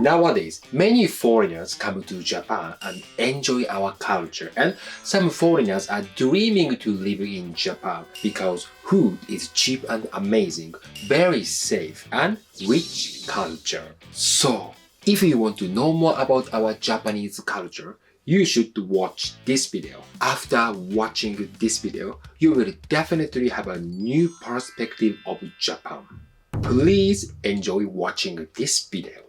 Nowadays, many foreigners come to Japan and enjoy our culture, and some foreigners are dreaming to live in Japan because food is cheap and amazing, very safe, and rich culture. So, if you want to know more about our Japanese culture, you should watch this video. After watching this video, you will definitely have a new perspective of Japan. Please enjoy watching this video.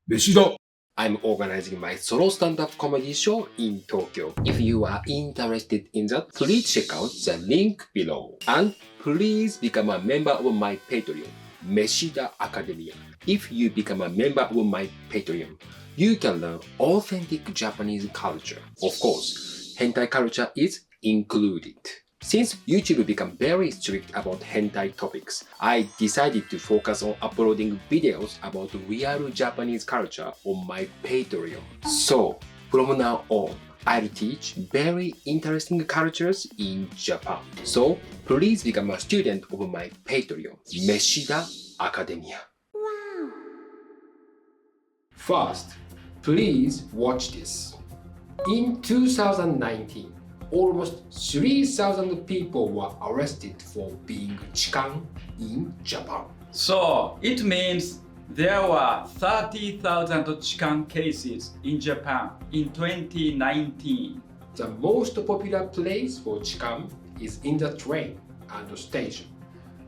Meshida. I'm organizing my solo stand-up comedy show in Tokyo. If you are interested in that, please check out the link below. And please become a member of my Patreon, Meshida Academia. If you become a member of my Patreon, you can learn authentic Japanese culture. Of course, hentai culture is included. Since YouTube became very strict about hentai topics, I decided to focus on uploading videos about real Japanese culture on my Patreon. So, from now on, I'll teach very interesting cultures in Japan. So, please become a student of my Patreon, Meshida Academia. Wow! First, please watch this. In 2019, almost 3,000 people were arrested for being Chikan in Japan. So it means there were 30,000 Chikan cases in Japan in 2019. The most popular place for Chikan is in the train and station.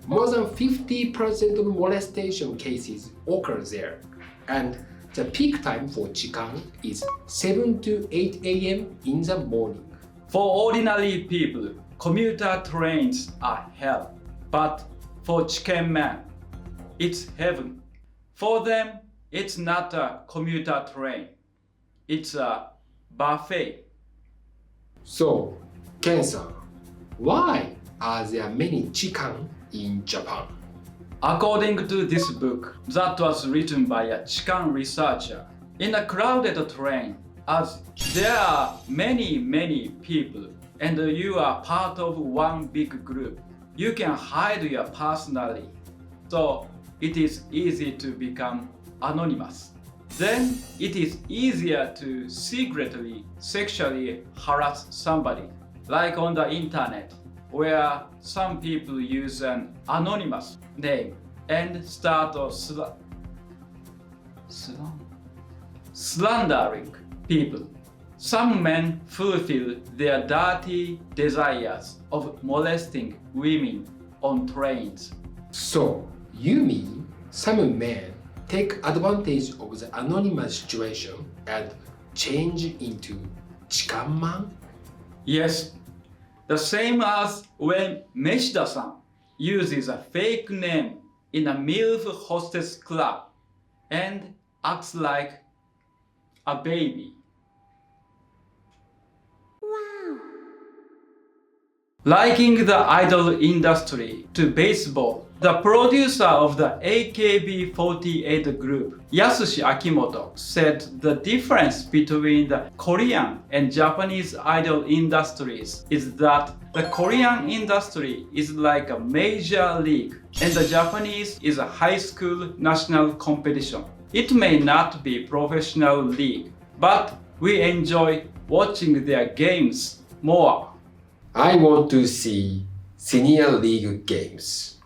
More than 50% of molestation cases occur there, and the peak time for Chikan is 7 to 8 a.m. in the morning. For ordinary people, commuter trains are hell. But for Chikan men, it's heaven. For them, it's not a commuter train. It's a buffet. So, Ken-san, why are there many Chikan in Japan? According to this book that was written by a Chikan researcher, in a crowded train, as there are many people and you are part of one big group, you can hide your personality. So it is easy to become anonymous. Then it is easier to secretly sexually harass somebody, like on the internet, where some people use an anonymous name and start slandering people. Some men fulfill their dirty desires of molesting women on trains. So, you mean some men take advantage of the anonymous situation and change into Chikan man? Yes, the same as when Meshida-san uses a fake name in a MILF hostess club and acts like a baby. Wow. Liking the idol industry to baseball, the producer of the AKB48 group, Yasushi Akimoto, said the difference between the Korean and Japanese idol industries is that the Korean industry is like a major league and the Japanese is a high school national competition. It may not be professional league, but we enjoy watching their games more. I want to see senior league games.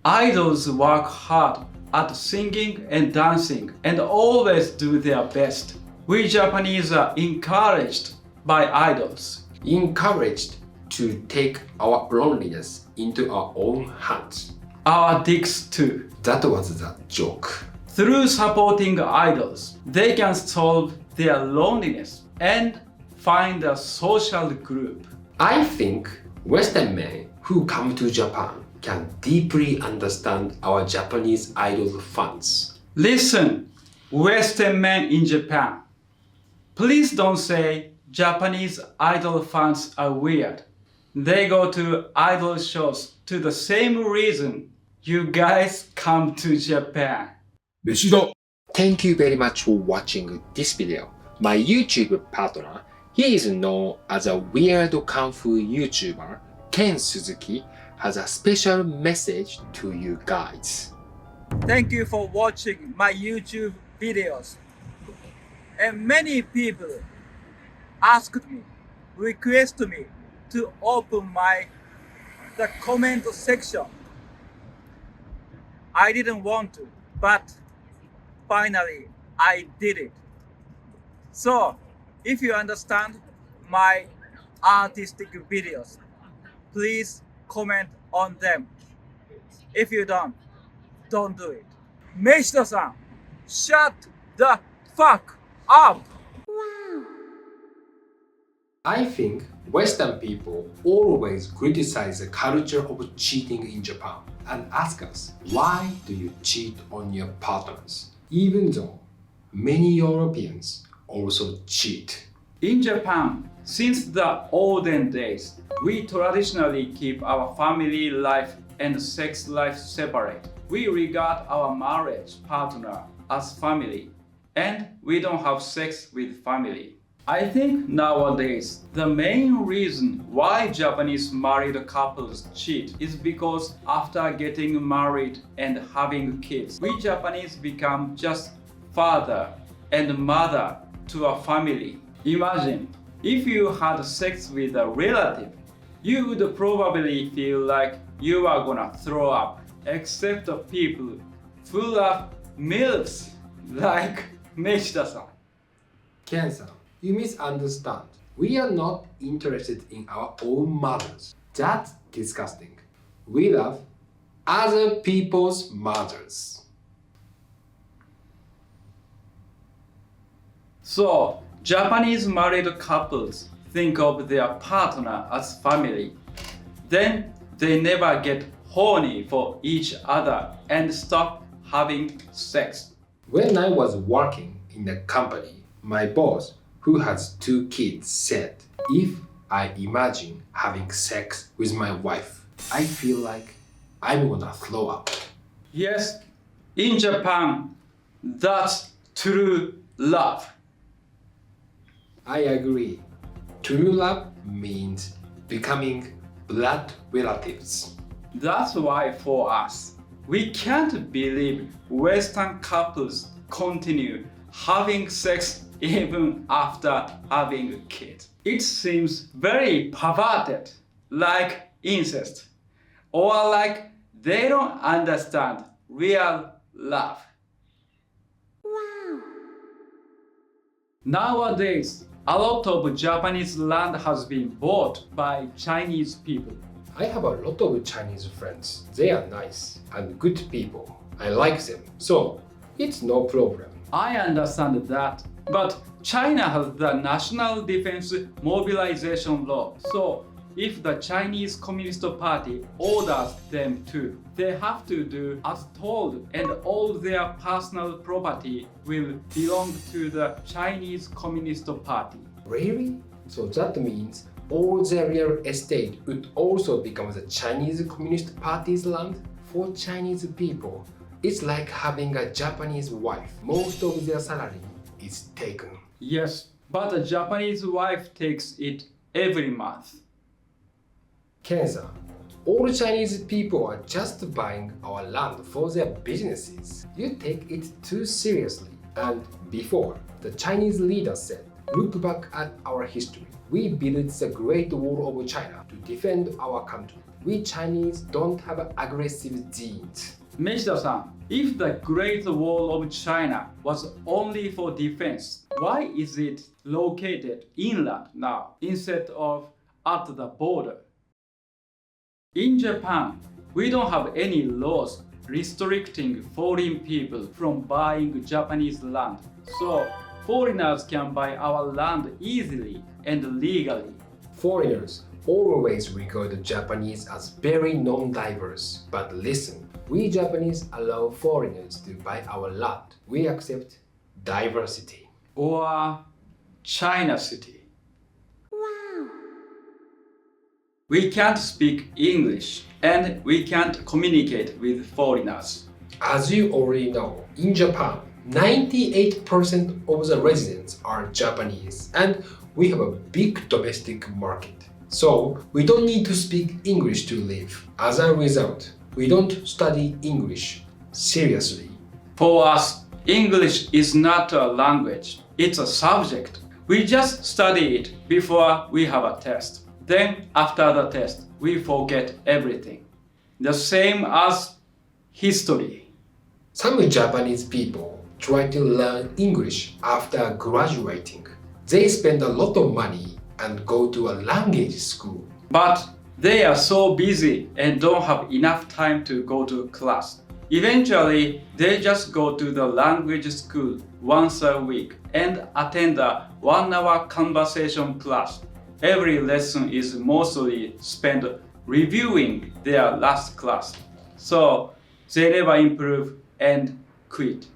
Idols work hard at singing and dancing and always do their best. We Japanese are encouraged by idols. Encouraged to take our loneliness into our own hands. Our dicks too. That was the joke. Through supporting idols, they can solve their loneliness and find a social group. I think Western men who come to Japan can deeply understand our Japanese idol fans. Listen, Western men in Japan. Please don't say Japanese idol fans are weird. They go to idol shows to the same reason you guys come to Japan. Meshida. Thank you very much for watching this video. My YouTube partner, He is known as a weird kung fu YouTuber. Ken Suzuki has a special message to you guys. Thank you for watching my YouTube videos. And many people asked me, requested me to open the comment section. I didn't want to, but finally I did it. So if you understand my artistic videos, please comment on them. If you don't do it. Meshida-san, shut the fuck up! I think Western people always criticize the culture of cheating in Japan and ask us, why do you cheat on your partners? Even though many Europeans also cheat. In Japan, since the olden days, we traditionally keep our family life and sex life separate. We regard our marriage partner as family, and we don't have sex with family. I think nowadays, the main reason why Japanese married couples cheat is because after getting married and having kids, we Japanese become just father and mother to a family. Imagine, if you had sex with a relative, you would probably feel like you are gonna throw up, except the people full of milfs like Meshida-san. Ken-san, you misunderstand. We are not interested in our own mothers. That's disgusting. We love other people's mothers. So, Japanese married couples think of their partner as family. Then they never get horny for each other and stop having sex. When I was working in a company, my boss, who has 2 kids, said, if I imagine having sex with my wife, I feel like I'm gonna throw up. Yes, in Japan, that's true love. I agree. True love means becoming blood relatives. That's why for us, we can't believe Western couples continue having sex even after having a kid. It seems very perverted, like incest, or like they don't understand real love. Nowadays, a lot of Japanese land has been bought by Chinese people. I have a lot of Chinese friends. They are nice and good people. I like them. So, it's no problem. I understand that, but China has the National Defense Mobilization Law. So, if the Chinese Communist Party orders them to, they have to do as told, and all their personal property will belong to the Chinese Communist Party. Really? So that means all the real estate would also become the Chinese Communist Party's land? For Chinese people, it's like having a Japanese wife. Most of their salary is taken. Yes, but a Japanese wife takes it every month. Ken-san, all Chinese people are just buying our land for their businesses. You take it too seriously. And before, the Chinese leader said, look back at our history. We built the Great Wall of China to defend our country. We Chinese don't have aggressive genes. Meshida-san, if the Great Wall of China was only for defense, why is it located inland now instead of at the border? In Japan, we don't have any laws restricting foreign people from buying Japanese land, so foreigners can buy our land easily and legally. Foreigners always regard the Japanese as very non-diverse. But listen, we Japanese allow foreigners to buy our land. We accept diversity. Or China City. We can't speak English and we can't communicate with foreigners. As you already know, in Japan, 98% of the residents are Japanese and we have a big domestic market. So we don't need to speak English to live. As a result, we don't study English seriously. For us, English is not a language, it's a subject. We just study it before we have a test. Then, after the test, we forget everything. The same as history. Some Japanese people try to learn English after graduating. They spend a lot of money and go to a language school. But they are so busy and don't have enough time to go to class. Eventually, they just go to the language school once a week and attend a 1-hour conversation class. Every lesson is mostly spent reviewing their last class. So they never improve and quit.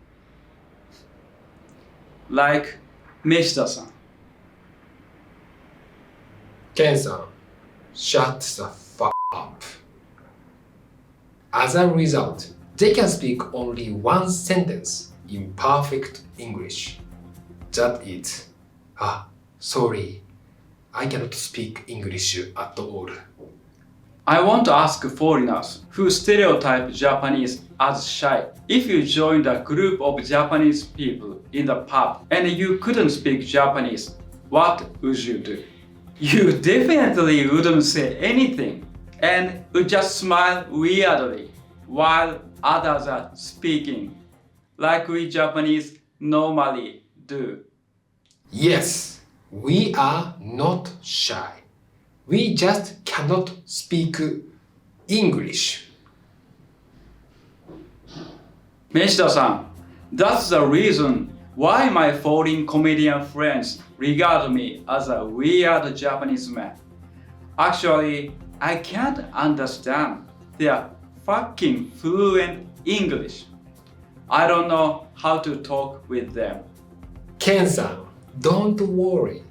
Like Meshida-san. Ken-san, shut the fuck up. As a result, they can speak only one sentence in perfect English. That is, sorry, I cannot speak English at all. I want to ask foreigners who stereotype Japanese as shy. If you joined a group of Japanese people in the pub and you couldn't speak Japanese, what would you do? You definitely wouldn't say anything and would just smile weirdly while others are speaking, like we Japanese normally do. Yes, we are not shy. We just cannot speak English. Meshida-san, that's the reason why my foreign comedian friends regard me as a weird Japanese man. Actually, I can't understand their fucking fluent English. I don't know how to talk with them. Ken-san, don't worry.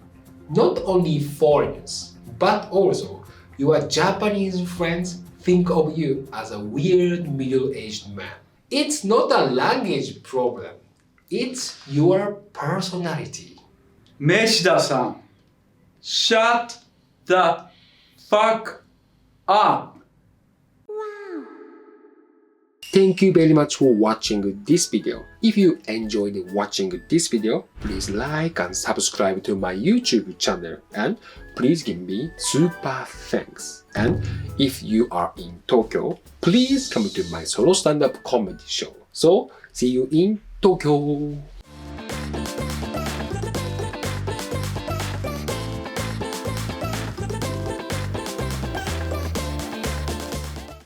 Not only foreigners, but also your Japanese friends think of you as a weird middle-aged man. It's not a language problem. It's your personality. Meshida-san, shut the fuck up. Thank you very much for watching this video. If you enjoyed watching this video, please like and subscribe to my YouTube channel and please give me super thanks. And if you are in Tokyo, please come to my solo stand-up comedy show. So, see you in Tokyo!